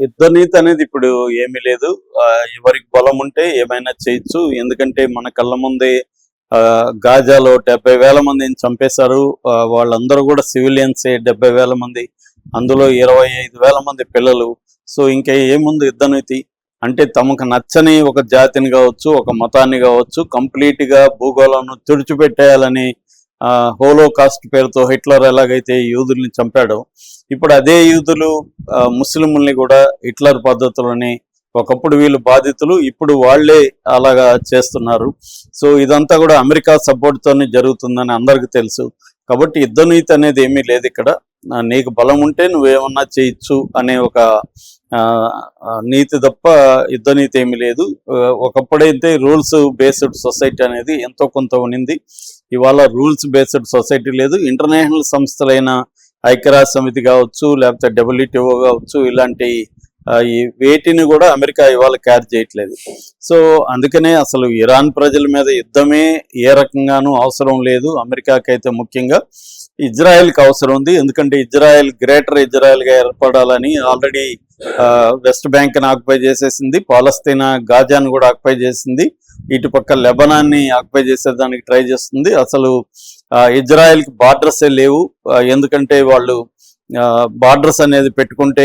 యుద్ధ నీతి అనేది ఇప్పుడు ఏమీ లేదు. ఎవరికి బలం ఉంటే ఏమైనా చేయొచ్చు. ఎందుకంటే మన కళ్ళ ముందే గాజాలో 70,000 మందిని చంపేశారు. వాళ్ళందరూ కూడా సివిలియన్సే 70,000 మంది. అందులో 25,000 మంది పిల్లలు. సో ఇంకా ఏముంది యుద్ధ నీతి? అంటే తమకు నచ్చని ఒక జాతిని కావచ్చు, ఒక మతాన్ని కావచ్చు, కంప్లీట్గా భూగోళాన్ని తుడిచిపెట్టేయాలని హోలోకాస్ట్ పేరుతో హిట్లర్ ఎలాగైతే యూదుల్ని చంపాడో, ఇప్పుడు అదే యూదులు ముస్లింల్ని కూడా హిట్లర్ పద్ధతులని, ఒకప్పుడు వీళ్ళు బాధితులు, ఇప్పుడు వాళ్లే అలాగా చేస్తున్నారు. సో ఇదంతా కూడా అమెరికా సపోర్ట్తోనే జరుగుతుందని అందరికీ తెలుసు. కాబట్టి యుద్ధ నీతి అనేది ఏమీ లేదు ఇక్కడ. నీకు బలం ఉంటే నువ్వేమన్నా చేయొచ్చు అనే ఒక నీతి తప్ప యుద్ధ నీతి ఏమీ లేదు. ఒకప్పుడైతే రూల్స్ బేస్డ్ సొసైటీ అనేది ఎంతో కొంత ఉన్నింది. ఇవాళ రూల్స్ బేస్డ్ సొసైటీ లేదు. ఇంటర్నేషనల్ సంస్థలైన ఐక్యరాజ్య సమితి కావచ్చు, లేకపోతే WTO కావచ్చు, ఇలాంటి వేటిని కూడా అమెరికా ఇవాళ క్యారీ చేయట్లేదు. సో అందుకనే అసలు ఇరాన్ ప్రజల మీద యుద్ధమే ఏ రకంగానూ అవసరం లేదు. అమెరికాకైతే ముఖ్యంగా ఇజ్రాయెల్కి అవసరం ఉంది. ఎందుకంటే ఇజ్రాయెల్ గ్రేటర్ ఇజ్రాయెల్గా ఏర్పడాలని ఆల్రెడీ వెస్ట్ బ్యాంక్ని ఆక్యుపై చేసేసింది, పాలస్తీనా గాజాను కూడా ఆక్యుపై చేసింది, ఇటుపక్క లెబనాన్ని ఆక్యుపై చేసేదానికి ట్రై చేస్తుంది. అసలు ఇజ్రాయెల్కి బార్డర్సే లేవు. ఎందుకంటే వాళ్ళు బార్డర్స్ అనేది పెట్టుకుంటే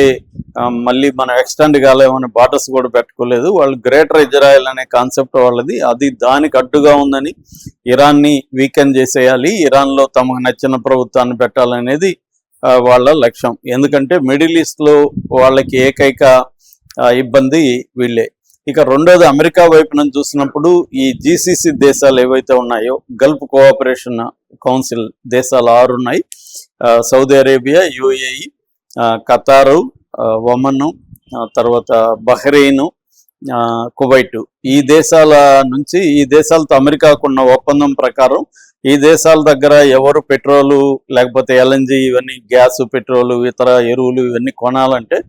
మళ్ళీ మనం ఎక్స్టెండ్ కాలేమని బార్డర్స్ కూడా పెట్టుకోలేదు. వాళ్ళు గ్రేటర్ ఇజ్రాయెల్ అనే కాన్సెప్ట్ వాళ్ళది. అది దానికి అడ్డుగా ఉందని ఇరాన్ని వీకెండ్ చేసేయాలి, ఇరాన్లో తమకు నచ్చిన ప్రభుత్వాన్ని పెట్టాలనేది వాళ్ళ లక్ష్యం. ఎందుకంటే మిడిల్ ఈస్ట్లో వాళ్ళకి ఏకైక ఇబ్బంది వీళ్ళే. ఇక రెండోది, అమెరికా వైపు నుంచి చూసినప్పుడు ఈ GCC దేశాలు ఏవైతే ఉన్నాయో, గల్ఫ్ కోఆపరేషన్ కౌన్సిల్ దేశాలు 6 ఉన్నాయి. సౌదీ అరేబియా, UAE, ఖతారు, ఒమన్, తర్వాత బహ్రెయిన్, కువైట్. ఈ దేశాల నుంచి, ఈ దేశాలతో అమెరికాకున్న ఒప్పందం ప్రకారం ఈ దేశాల దగ్గర ఎవరు పెట్రోలు లేకపోతే LNG ఇవన్నీ, గ్యాస్, పెట్రోలు, ఇతర ఎరువులు ఇవన్నీ కొనాలంటే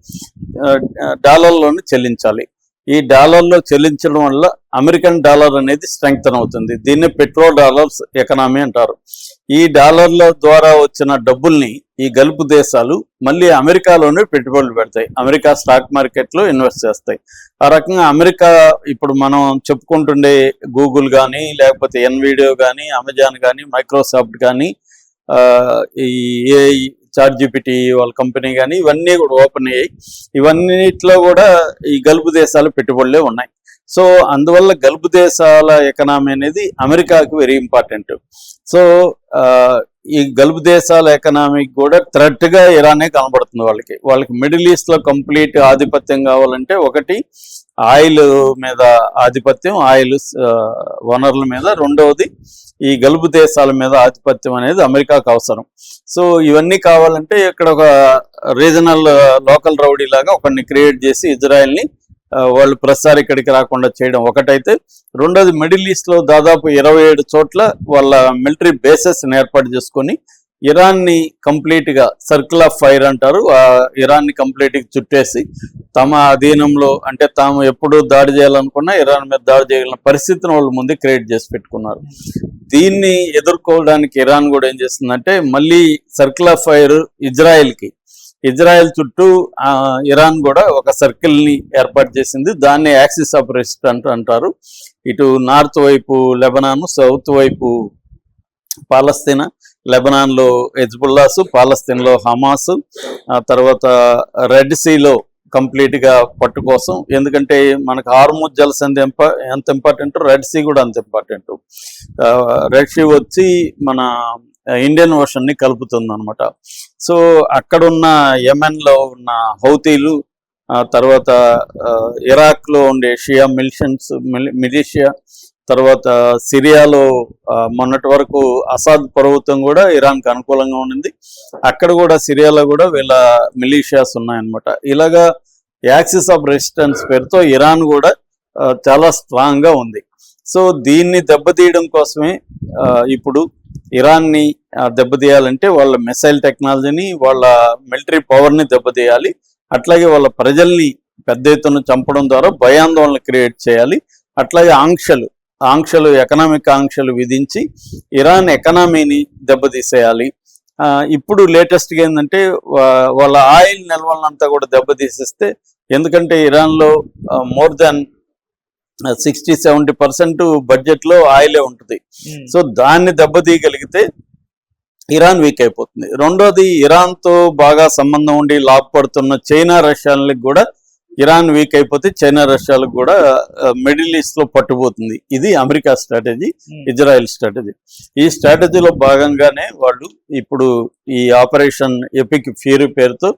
డాలర్లోనే చెల్లించాలి. ఈ డాలర్లో చెల్లించడం వల్ల అమెరికన్ డాలర్ అనేది స్ట్రెంగ్తన్ అవుతుంది. దీన్ని పెట్రో డాలర్స్ ఎకనామీ అంటారు. ఈ డాలర్ల ద్వారా వచ్చిన డబ్బుల్ని ఈ గల్ఫ్ దేశాలు మళ్ళీ అమెరికాలోనే పెట్టుబడులు పెడతాయి, అమెరికా స్టాక్ మార్కెట్లో ఇన్వెస్ట్ చేస్తాయి. ఆ రకంగా అమెరికా ఇప్పుడు మనం చెప్పుకుంటుండే గూగుల్ కానీ, లేకపోతే ఎన్విడియో కానీ, అమెజాన్ కానీ, మైక్రోసాఫ్ట్ కానీ, ఈ AI ChatGPT వాళ్ళ కంపెనీ కానీ, ఇవన్నీ కూడా ఓపెన్ అయ్యాయి. ఇవన్నిట్లో కూడా ఈ గల్ఫ్ దేశాలు పెట్టుబడులే ఉన్నాయి. సో అందువల్ల గల్ఫ్ దేశాల ఎకనామీ అనేది అమెరికాకి వెరీ ఇంపార్టెంట్. సో ఈ గల్ఫ్ దేశాల ఎకనామీకి కూడా థ్రెట్గా ఇరానే కనబడుతుంది. వాళ్ళకి మిడిల్ ఈస్ట్లో కంప్లీట్ ఆధిపత్యం కావాలంటే, ఒకటి ఆయిల్ మీద ఆధిపత్యం, ఆయిల్ వనరుల మీద. రెండవది ఈ గల్ఫ్ దేశాల మీద ఆధిపత్యం అనేది అమెరికాకు అవసరం. సో ఇవన్నీ కావాలంటే ఇక్కడ ఒక రీజనల్ లోకల్ రౌడీ లాగా ఒకరిని క్రియేట్ చేసి ఇజ్రాయెల్ని వాళ్ళు ప్రసారి ఇక్కడికి రాకుండా చేయడం ఒకటైతే, రెండోది మిడిల్ ఈస్ట్లో దాదాపు 27 చోట్ల వాళ్ళ మిలిటరీ బేసెస్ని ఏర్పాటు చేసుకొని ఇరాన్ని కంప్లీట్గా సర్కిల్ ఆఫ్ ఫైర్ అంటారు, ఇరాన్ని కంప్లీట్గా చుట్టేసి తమ అధీనంలో, అంటే తాము ఎప్పుడు దాడి చేయాలనుకున్నా ఇరాన్ మీద దాడి చేయగలిగిన పరిస్థితిని వాళ్ళు ముందు క్రియేట్ చేసి పెట్టుకున్నారు. దీన్ని ఎదుర్కోవడానికి ఇరాన్ కూడా ఏం చేస్తుందంటే, మళ్ళీ సర్కిల్ ఆఫ్ ఫైర్ ఇజ్రాయెల్ చుట్టూ ఇరాన్ కూడా ఒక సర్కిల్ని ఏర్పాటు చేసింది. దాన్ని యాక్సిస్ ఆఫ్ రెసిస్టెన్స్ అంటారు. ఇటు నార్త్ వైపు లెబనాన్, సౌత్ వైపు పాలస్తీనా, లెబనాన్లో హెజ్బుల్లాస్, పాలస్తీన్లో హమాస్, తర్వాత రెడ్ సీలో కంప్లీట్గా పట్టు కోసం. ఎందుకంటే మనకు హార్ముజ్ జలసంధి ఎంత ఇంపార్టెంట్, రెడ్ సీ కూడా అంత ఇంపార్టెంట్. రెడ్ సీ వచ్చి మన ఇండియన్ ఓషన్ని కలుపుతుంది అనమాట. సో అక్కడున్న యెమెన్లో ఉన్న హౌతీలు, తర్వాత ఇరాక్లో ఉండే షియా మిలిషియా, తర్వాత సిరియాలో మొన్నటి వరకు అసాద్ ప్రభుత్వం కూడా ఇరాన్కి అనుకూలంగా ఉండింది. అక్కడ కూడా సిరియాలో కూడా వీళ్ళ మిలిషియాస్ ఉన్నాయన్నమాట. ఇలాగా యాక్సిస్ ఆఫ్ రెసిస్టెన్స్ పేరుతో ఇరాన్ కూడా చాలా స్ట్రాంగ్గా ఉంది. సో దీన్ని దెబ్బతీయడం కోసమే ఇప్పుడు ఇరాన్ని దెబ్బతీయాలంటే వాళ్ళ మిసైల్ టెక్నాలజీని, వాళ్ళ మిలిటరీ పవర్ని దెబ్బతీయాలి. అట్లాగే వాళ్ళ ప్రజల్ని పెద్ద ఎత్తున చంపడం ద్వారా భయాందోళన క్రియేట్ చేయాలి. అట్లాగే ఆంక్షలు ఎకనామిక్ ఆంక్షలు విధించి ఇరాన్ ఎకనామీని దెబ్బతీసేయాలి. ఇప్పుడు లేటెస్ట్గా ఏంటంటే వాళ్ళ ఆయిల్ నిల్వలంతా కూడా దెబ్బతీసేస్తే, ఎందుకంటే ఇరాన్లో మోర్ దాన్ 60-70% బడ్జెట్లో ఆయిలే ఉంటుంది. సో దాన్ని దెబ్బతీయగలిగితే ఇరాన్ వీక్ అయిపోతుంది. రెండోది, ఇరాన్తో బాగా సంబంధం ఉండి లాభపడుతున్న చైనా రష్యాలకు కూడా ఇరాన్ వీక్ అయిపోతే చైనా రష్యాలకు కూడా మిడిల్ ఈస్ట్ లో పట్టుపోతుంది. ఇది అమెరికా స్ట్రాటజీ, ఇజ్రాయెల్ స్ట్రాటజీ. ఈ స్ట్రాటజీలో భాగంగానే వాళ్ళు ఇప్పుడు ఈ ఆపరేషన్ ఎపిక్ ఫ్యూరీ పేరుతో,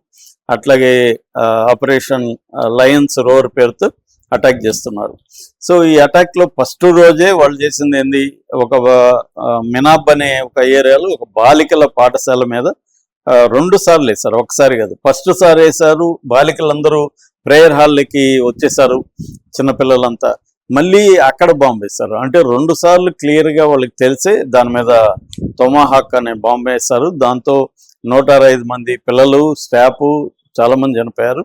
అట్లాగే ఆపరేషన్ లయన్స్ రోర్ పేరుతో అటాక్ చేస్తున్నారు. సో ఈ అటాక్ లో ఫస్ట్ రోజే వాళ్ళు చేసింది ఏంది, ఒక మినాబ్ అనే ఒక ఏరియాలో ఒక బాలికల పాఠశాల మీద 2 సార్లు వేశారు, ఒకసారి కాదు. ఫస్ట్ సారి వేశారు, బాలికలందరూ ప్రేయర్ హాల్కి వచ్చేసారు, చిన్నపిల్లలంతా. మళ్ళీ అక్కడ బాంబు వేశారు. అంటే 2 సార్లు క్లియర్గా వాళ్ళకి తెలిసే దాని మీద తొమాహాక్ అనే బాంబు వేశారు. దాంతో 165 మంది పిల్లలు, స్టాఫ్ చాలా మంది చనిపోయారు.